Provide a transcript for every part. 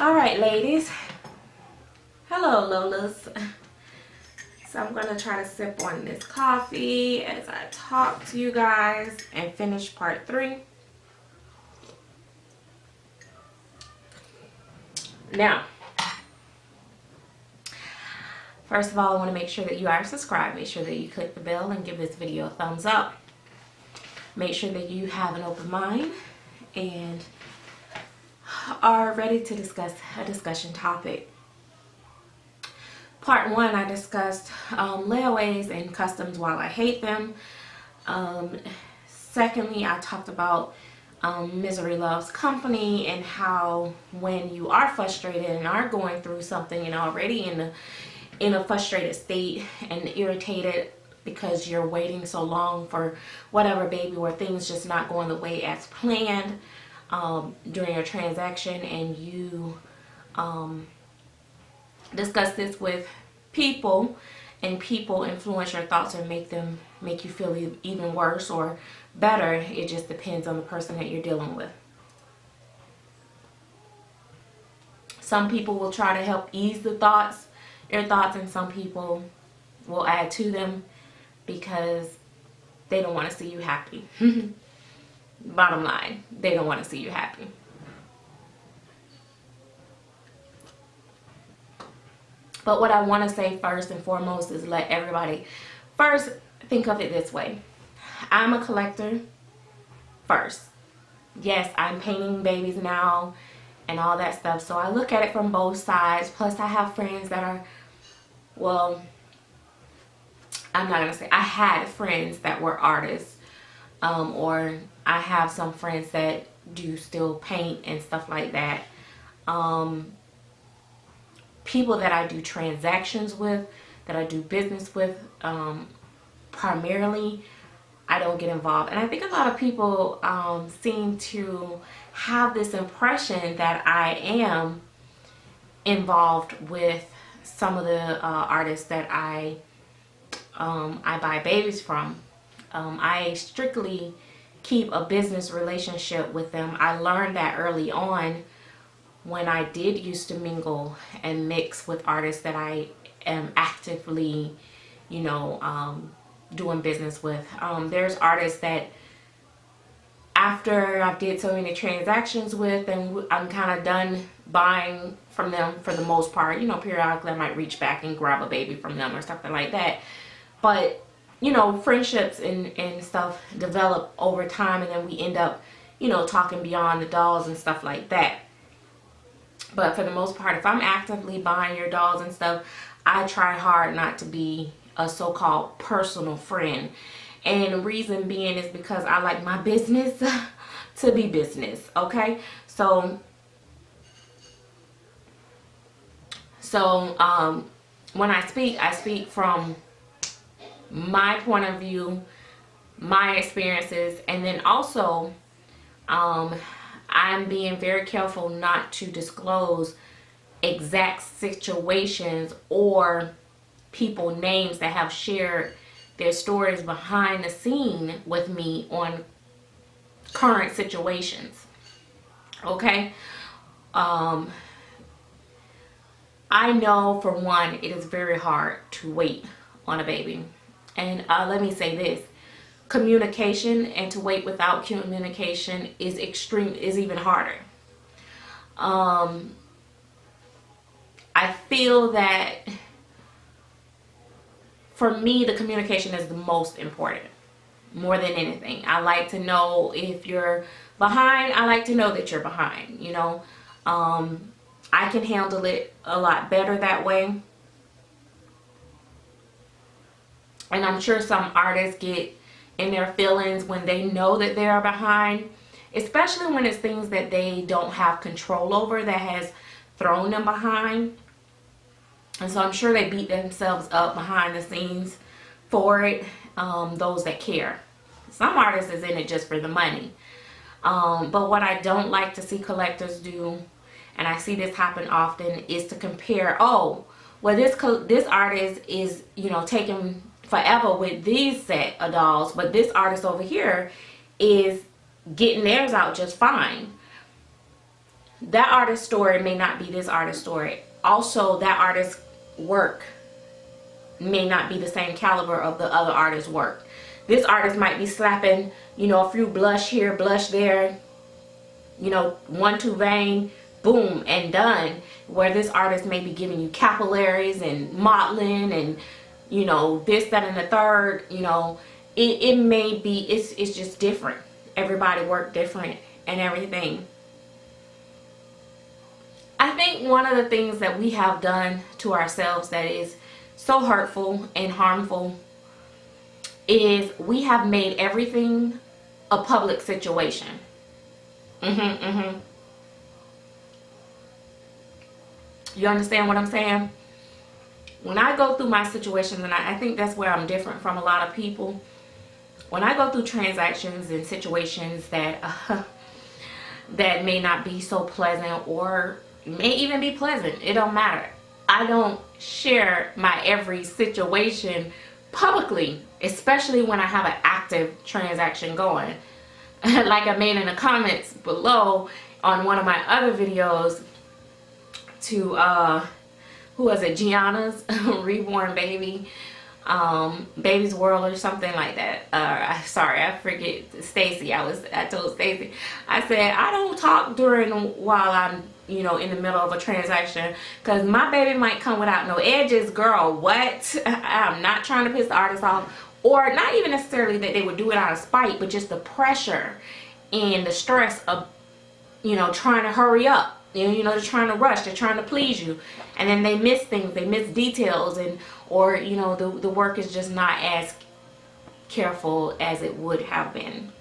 All right, ladies. Hello, Lolas. So I'm going to try to sip on this coffee as I talk to you guys and finish part 3. Now, first of all, I want to make sure that you are subscribed. Make sure that you click the bell and give this video a thumbs up. Make sure that you have an open mind and are ready to discuss a discussion topic. Part 1, I discussed layaways and customs while I hate them. Secondly, I talked about misery loves company and how when you are frustrated and are going through something and already in a frustrated state and irritated because you're waiting so long for whatever baby or things just not going the way as planned during your transaction, and you discuss this with people and people influence your thoughts or make you feel even worse or better. It just depends on the person that you're dealing with. Some people will try to help ease your thoughts, and some people will add to them because they don't want to see you happy. Bottom line, they don't want to see you happy. But what I want to say first and foremost is let everybody first think of it this way. I'm a collector first. Yes, I'm painting babies now and all that stuff. So I look at it from both sides. Plus I have friends that are, well, I'm not going to say, I had friends that were artists. Or I have some friends that do still paint and stuff like that. People that I do transactions with, that I do business with, primarily, I don't get involved. And I think a lot of people seem to have this impression that I am involved with some of the artists that I buy babies from. I strictly keep a business relationship with them. I learned that early on when I did used to mingle and mix with artists that I am actively, doing business with. There's artists that after I did so many transactions with, and I'm kind of done buying from them for the most part. Periodically I might reach back and grab a baby from them or something like that. But friendships and stuff develop over time, and then we end up, talking beyond the dolls and stuff like that. But for the most part, if I'm actively buying your dolls and stuff, I try hard not to be a so-called personal friend. And the reason being is because I like my business to be business, okay? So when I speak from my point of view, my experiences, and then also I'm being very careful not to disclose exact situations or people names that have shared their stories behind the scene with me on current situations. Okay? I know for one, it is very hard to wait on a baby. And let me say this, communication, and to wait without communication is even harder. I feel that for me, the communication is the most important, more than anything. I like to know if you're behind. I like to know that you're behind, I can handle it a lot better that way. And I'm sure some artists get in their feelings when they know that they are behind, especially when it's things that they don't have control over that has thrown them behind. And so I'm sure they beat themselves up behind the scenes for it, those that care. Some artists is in it just for the money. But what I don't like to see collectors do, and I see this happen often, is to compare, oh, well, this artist is, taking forever with these set of dolls, but this artist over here is getting theirs out just fine. that artist's story may not be this artist's story. Also, that artist's work may not be the same caliber of the other artist's work. This artist might be slapping, you know, a few blush here, blush there, you know, 1-2 vein, boom, and done. Where this artist may be giving you capillaries and modeling and, you know, this, that, and the third. You know, it may be, it's just different. Everybody work different and everything. I think one of the things that we have done to ourselves that is so hurtful and harmful is we have made everything a public situation. You understand what I'm saying? When I go through my situations, and I think that's where I'm different from a lot of people. When I go through transactions and situations that that may not be so pleasant, or may even be pleasant, it don't matter. I don't share my every situation publicly, especially when I have an active transaction going. Like I made in the comments below on one of my other videos to who was it, Gianna's reborn baby, baby's world or something like that. Sorry, I forget, Stacy. I told Stacy, I said I don't talk while I'm, you know, in the middle of a transaction, because my baby might come without no edges. Girl, what? I'm not trying to piss the artist off, or not even necessarily that they would do it out of spite, but just the pressure and the stress of, you know, trying to hurry up. You know, they're trying to rush, they're trying to please you, and then they miss things, they miss details, and or, you know, the work is just not as careful as it would have been.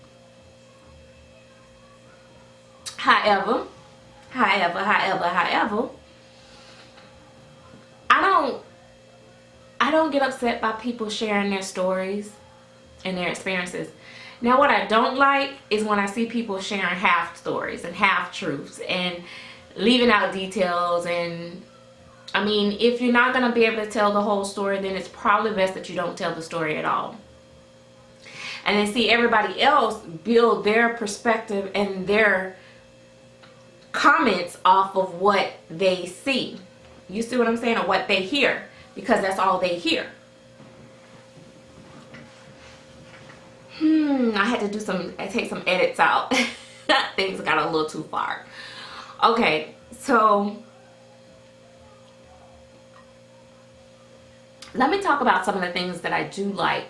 However, I don't get upset by people sharing their stories and their experiences. Now, what I don't like is when I see people sharing half stories and half truths and leaving out details. And I mean, if you're not going to be able to tell the whole story, then it's probably best that you don't tell the story at all. And then see everybody else build their perspective and their comments off of what they see. You see what I'm saying? Or what they hear, because that's all they hear. I had to take some edits out. Things got a little too far. Okay, so let me talk about some of the things that I do like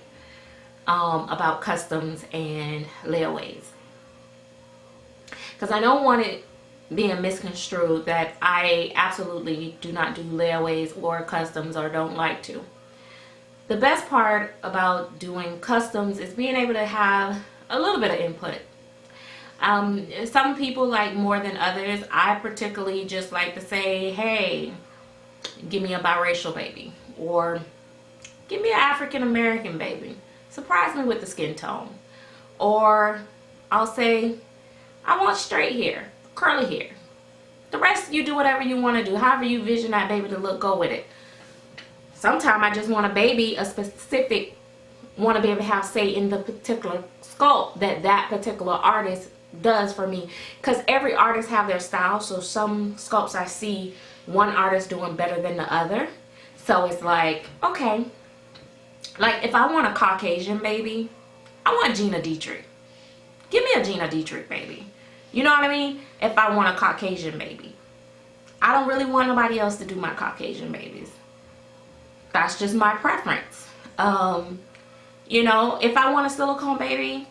about customs and layaways, because I don't want it being misconstrued that I absolutely do not do layaways or customs, or don't like to. The best part about doing customs is being able to have a little bit of input. Some people like more than others. I particularly just like to say, hey, give me a biracial baby, or give me an African American baby, surprise me with the skin tone. Or I'll say, I want straight hair, curly hair. The rest, you do whatever you want to do, however you vision that baby to look, go with it. Sometimes I just want a baby, a specific, want to be able to have say in the particular sculpt that particular artist does for me, because every artist have their style. So some sculpts I see one artist doing better than the other, so it's like, okay, like if I want a Caucasian baby, I want Gina Dietrich. Give me a Gina Dietrich baby. You know what I mean? If I want a Caucasian baby, I don't really want nobody else to do my Caucasian babies. That's just my preference. You know, if I want a silicone baby,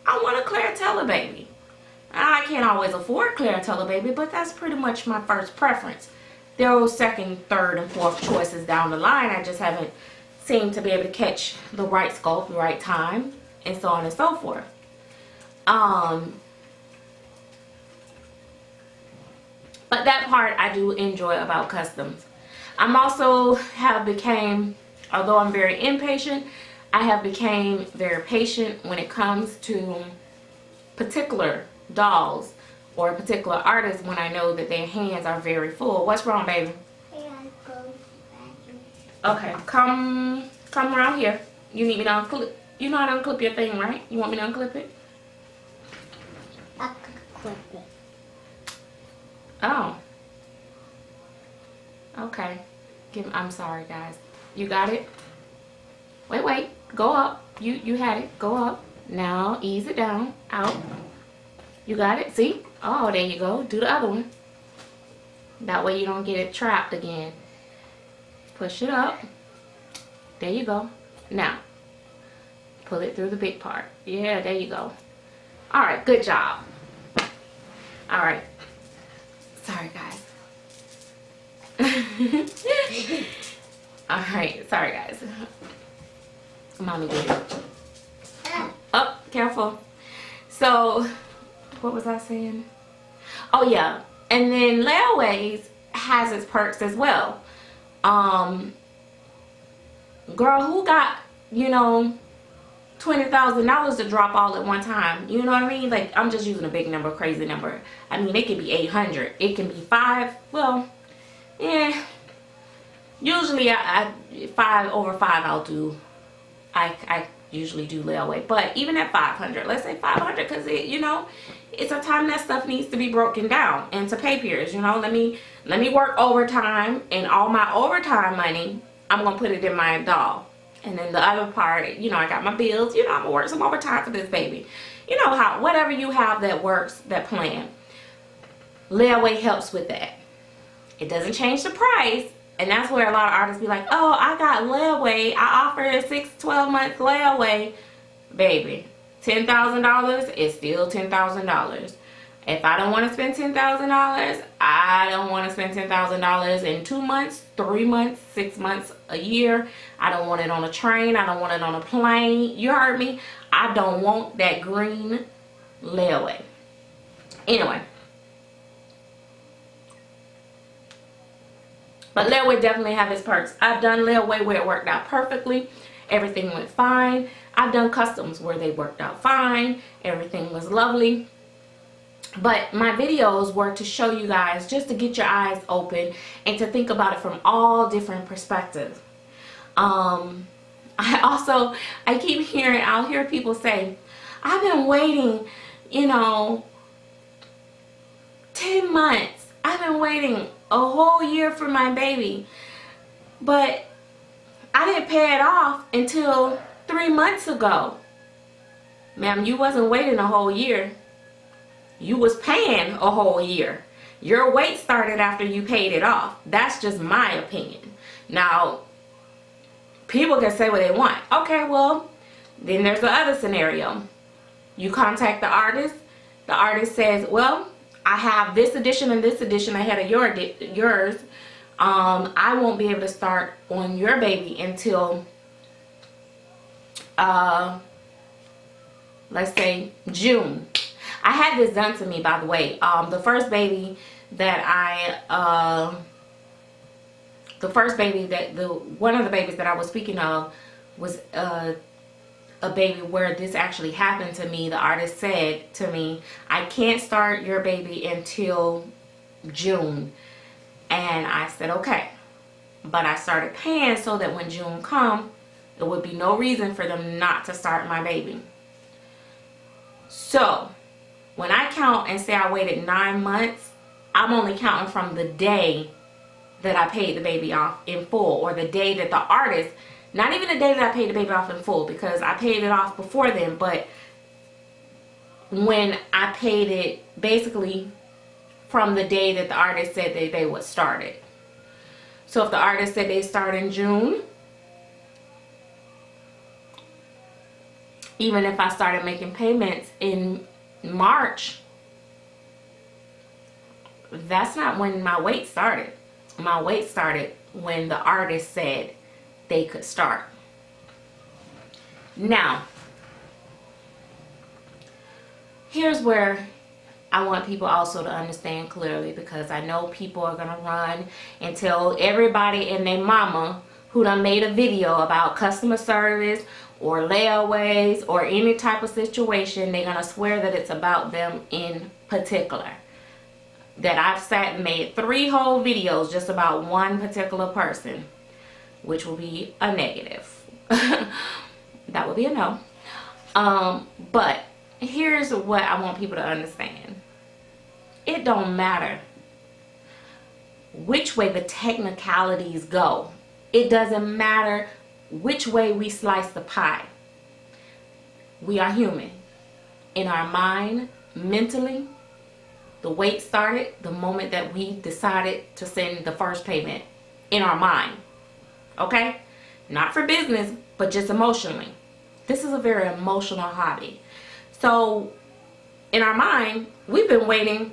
I want a Claritella baby. I can't always afford Claritella baby, but that's pretty much my first preference. There are second, third, and fourth choices down the line. I just haven't seemed to be able to catch the right sculpt, the right time, and so on and so forth. But that part I do enjoy about customs. I'm also although I'm very impatient, I have became very patient when it comes to particular dolls or particular artists when I know that their hands are very full. What's wrong, baby? Okay, come around here. You need me to unclip. You know how to unclip your thing, right? You want me to unclip it? I can clip it. Oh. Okay. I'm sorry, guys. You got it? Wait. Go up. You had it. Go up. Now, ease it down. Out. You got it? See? Oh, there you go. Do the other one. That way you don't get it trapped again. Push it up. There you go. Now, pull it through the big part. Yeah, there you go. All right, good job. All right. Sorry, guys. All right, sorry, guys. Mommy did it. Oh, careful. So, what was I saying? Oh, yeah. And then layaways has its perks as well. Girl, who got, you know, $20,000 to drop all at one time? You know what I mean? Like, I'm just using a big number, crazy number. I mean, it could be 800. It can be 5. Well, yeah. Usually, over 5, I'll do. I usually do layaway. But even at 500, let's say 500, because it, you know, it's a time that stuff needs to be broken down into pay periods. You know, let me work overtime, and all my overtime money, I'm gonna put it in my doll. And then the other part, you know, I got my bills. You know, I'm gonna work some overtime for this baby. You know how, whatever you have that works, that plan. Layaway helps with that. It doesn't change the price. And that's where a lot of artists be like, oh, I got layaway. I offer a 6-12 month layaway. Baby, $10,000 is still $10,000. If I don't want to spend $10,000, I don't want to spend $10,000 in 2 months, 3 months, 6 months, a year. I don't want it on a train. I don't want it on a plane. You heard me? I don't want that green layaway. Anyway. But layaway definitely have its perks. I've done layaway where it worked out perfectly. Everything went fine. I've done customs where they worked out fine. Everything was lovely. But my videos were to show you guys, just to get your eyes open and to think about it from all different perspectives. I'll hear people say, I've been waiting, you know, 10 months. I've been waiting a whole year for my baby, but I didn't pay it off until 3 months ago. Ma'am, you wasn't waiting a whole year. You was paying a whole year. Your wait started after you paid it off. That's just my opinion. Now, people can say what they want. Okay, well, then there's the other scenario. You contact the artist. The artist says, well, I have this edition and this edition ahead of yours. I won't be able to start on your baby until, let's say, June. I had this done to me, by the way. The first baby that one of the babies that I was speaking of was a baby where this actually happened to me. The artist said to me, I can't start your baby until June. And I said, okay. But I started paying so that when June come, there would be no reason for them not to start my baby. So, when I count and say I waited 9 months, I'm only counting from the day that I paid the baby off in full, or the day that the artist, not even the day that I paid the baby off in full, because I paid it off before then, but when I paid it basically from the day that the artist said that they would start it. So if the artist said they start in June, even if I started making payments in March, that's not when my wait started. My wait started when the artist said they could start. Now, here's where I want people also to understand clearly, because I know people are gonna run and tell everybody and their mama who done made a video about customer service or layaways or any type of situation, they're gonna swear that it's about them in particular. That I've sat and made 3 whole videos just about one particular person, which will be a negative. That would be a no. But here's what I want people to understand. It don't matter which way the technicalities go. It doesn't matter which way we slice the pie. We are human. In our mind, mentally, the wait started the moment that we decided to send the first payment. In our mind. Okay? Not for business, but just emotionally. This is a very emotional hobby. So, in our mind, we've been waiting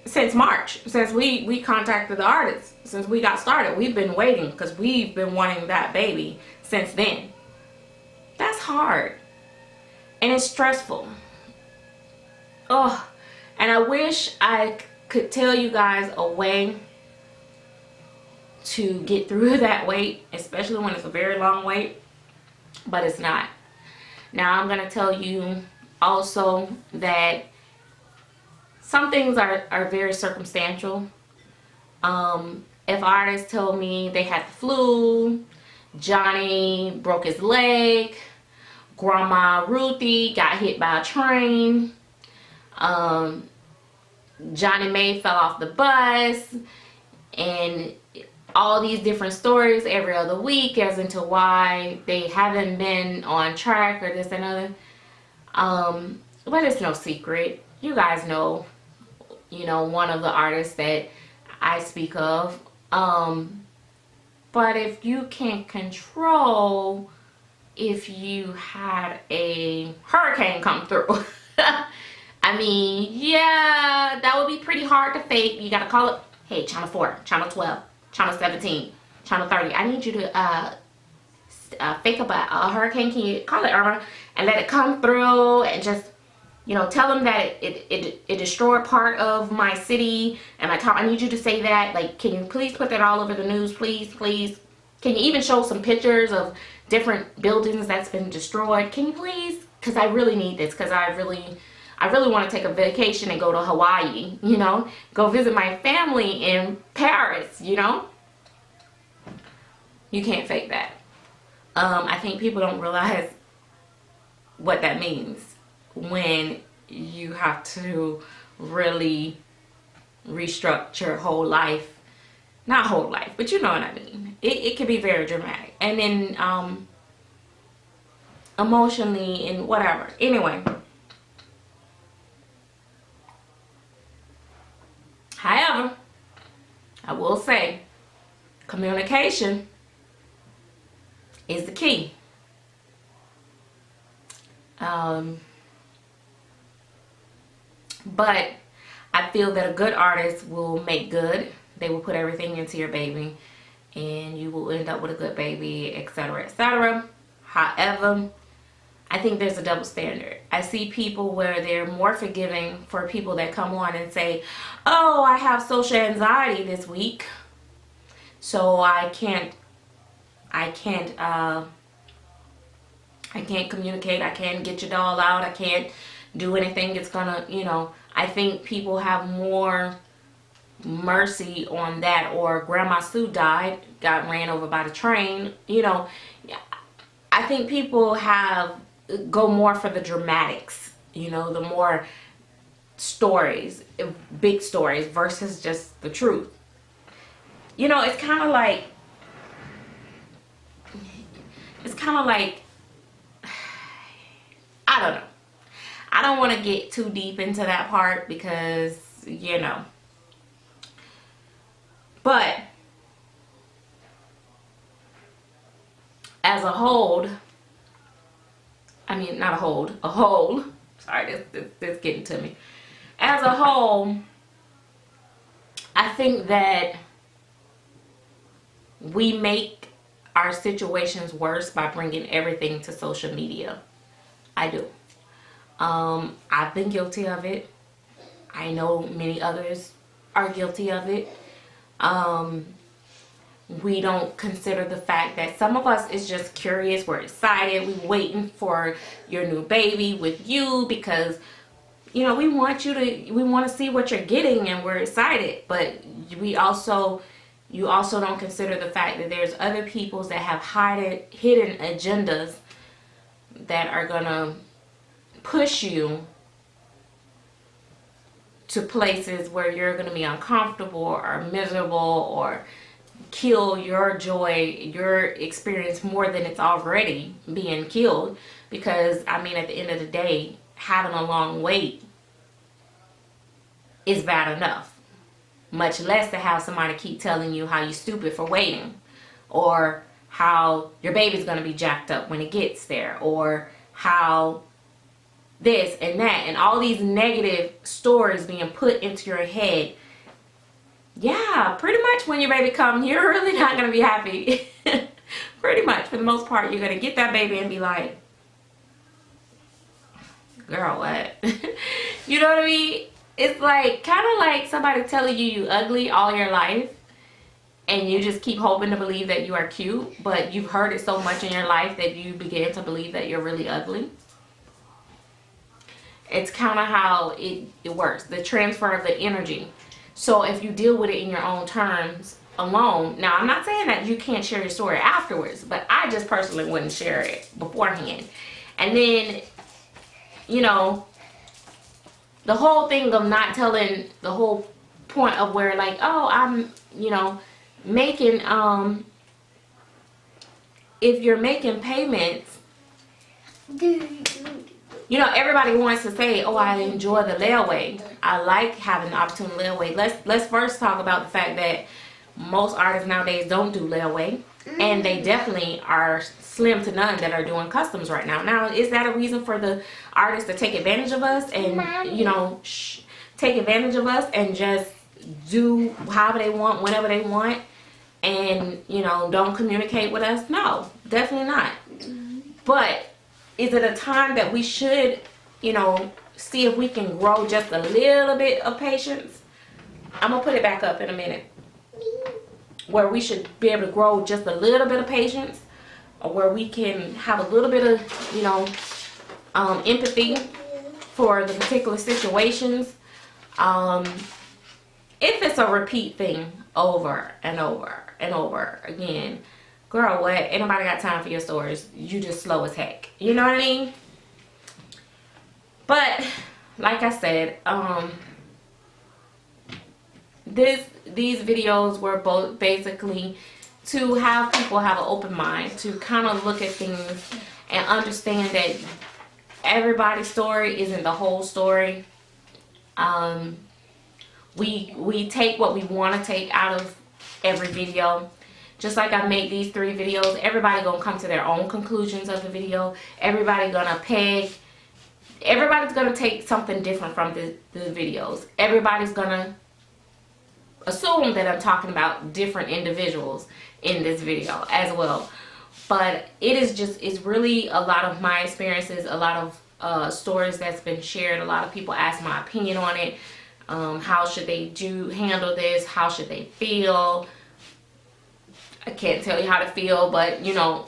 since March. Since we contacted the artist. Since we got started. We've been waiting because we've been wanting that baby since then. That's hard. And it's stressful. Oh, and I wish I could tell you guys a way to get through that wait, especially when it's a very long wait, but it's not. Now I'm going to tell you also that some things are very circumstantial. If artists tell me they had the flu, Johnny broke his leg, Grandma Ruthie got hit by a train, Johnny May fell off the bus, and all these different stories every other week as into why they haven't been on track or this and other. But it's no secret. You guys know, one of the artists that I speak of. But if you can't control if you had a hurricane come through, I mean, yeah, that would be pretty hard to fake. You gotta call it, hey, channel 4, channel 12, channel 17, channel 30. I need you to fake up a hurricane. Can you call it, Irma, and let it come through and just, tell them that it destroyed part of my city and my town. I need you to say that. Like, can you please put that all over the news, please, please? Can you even show some pictures of different buildings that's been destroyed? Can you please? Because I really need this, because I really want to take a vacation and go to Hawaii, go visit my family in Paris, You can't fake that. I think people don't realize what that means when you have to really restructure whole life. Not whole life, but you know what I mean. It can be very dramatic. And then emotionally and whatever. Anyway. However, I will say, communication is the key. But I feel that a good artist will make good. They will put everything into your baby, and you will end up with a good baby, etc., etc. However, I think there's a double standard. I see people where they're more forgiving for people that come on and say, oh, I have social anxiety this week, so I can't communicate, I can't get your doll out, I can't do anything. It's gonna, I think people have more mercy on that. Or Grandma Sue died, got ran over by the train. I think people go more for the dramatics, the more stories, big stories versus just the truth. It's kind of like I don't know. I don't want to get too deep into that part because, but as a whole, sorry, this getting to me. As a whole, I think that we make our situations worse by bringing everything to social media. I do. I've been guilty of it. I know many others are guilty of it. We don't consider the fact that some of us is just curious. We're excited. We're waiting for your new baby with you because, we want to see what you're getting, and we're excited. But you also don't consider the fact that there's other people that have hidden agendas that are gonna push you to places where you're going to be uncomfortable or miserable or kill your joy, your experience more than it's already being killed. Because I mean, at the end of the day, having a long wait is bad enough, much less to have somebody keep telling you how you stupid for waiting, or how your baby's going to be jacked up when it gets there, or how this and that, and all these negative stories being put into your head. Yeah, pretty much when your baby comes, you're really not going to be happy. Pretty much, for the most part, you're going to get that baby and be like, girl, what? You know what I mean? It's like, kind of like somebody telling you ugly all your life, and you just keep hoping to believe that you are cute, but you've heard it so much in your life that you begin to believe that you're really ugly. It's kind of how it works, the transfer of the energy. So if you deal with it in your own terms alone, now I'm not saying that you can't share your story afterwards, but I just personally wouldn't share it beforehand. And then, you know, the whole thing of not telling, the whole point of where like, oh, I'm, you know, making, if you're making payments, you know, everybody wants to say, oh, I enjoy the layaway. I like having the opportunity to layaway. Let's first talk about the fact that most artists nowadays don't do layaway. And they definitely are slim to none that are doing customs right now. Now, is that a reason for the artists to take advantage of us and, you know, take advantage of us and just do however they want, whenever they want, and, you know, don't communicate with us? No, definitely not. But is it a time that we should, you know, see if we can grow just a little bit of patience? I'm going to put it back up in a minute. Where we should be able to grow just a little bit of patience, or where we can have a little bit of, you know, empathy for the particular situations. If it's a repeat thing over and over and over again, girl, what? Ain't nobody got time for your stories. You just slow as heck. You know what I mean? But like I said, these videos were both basically to have people have an open mind, to kind of look at things and understand that everybody's story isn't the whole story. We take what we want to take out of every video. Just like I made these 3 videos, everybody gonna come to their own conclusions of the video. Everybody's gonna take something different from the videos. Everybody's gonna assume that I'm talking about different individuals in this video as well. But it is just, it's really a lot of my experiences, a lot of stories that's been shared. A lot of people ask my opinion on it. How should they handle this? How should they feel? I can't tell you how to feel, but you know,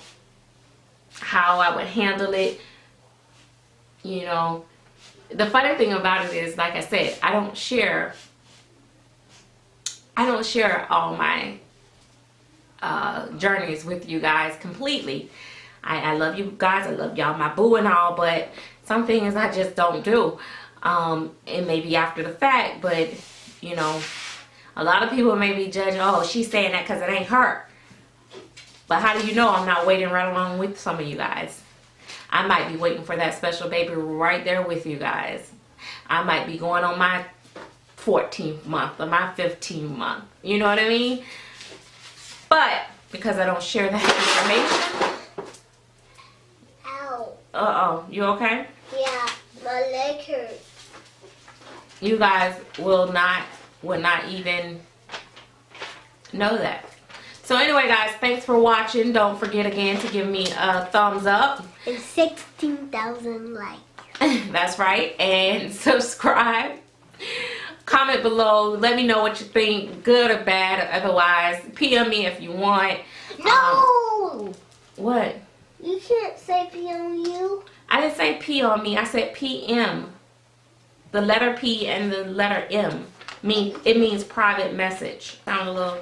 how I would handle it. You know, the funny thing about it is, like I said, I don't share all my journeys with you guys completely. I love you guys. I love y'all, my boo and all, but some things I just don't do. It may be after the fact, but you know, a lot of people may be judging, oh, she's saying that because it ain't her. But how do you know I'm not waiting right along with some of you guys? I might be waiting for that special baby right there with you guys. I might be going on my 14th month or my 15th month. You know what I mean? But because I don't share that information. Ow. Uh-oh. You okay? Yeah, my leg hurts. You guys would not even know that. So anyway, guys, thanks for watching. Don't forget again to give me a thumbs up. And 16,000 likes. That's right. And subscribe. Comment below. Let me know what you think, good or bad. Otherwise, PM me if you want. No! What? You can't say PM you. I didn't say P on me. I said PM. The letter P and the letter M. It means private message. Sound a little...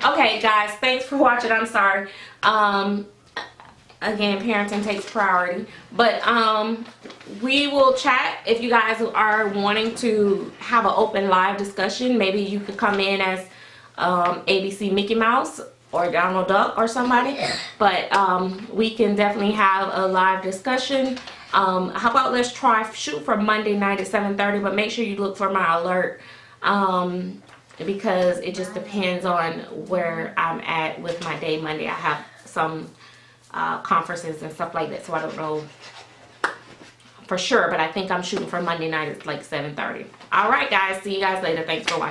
Okay, guys, thanks for watching. I'm sorry. again, parenting takes priority. But we will chat if you guys are wanting to have an open live discussion. Maybe you could come in as ABC Mickey Mouse or Donald Duck or somebody. But we can definitely have a live discussion. How about let's shoot for Monday night at 7:30, but make sure you look for my alert. Because it just depends on where I'm at with my day Monday. I have some conferences and stuff like that, so I don't know for sure, but I think I'm shooting for Monday night at like 7:30. All right, guys, see you guys later. Thanks for watching.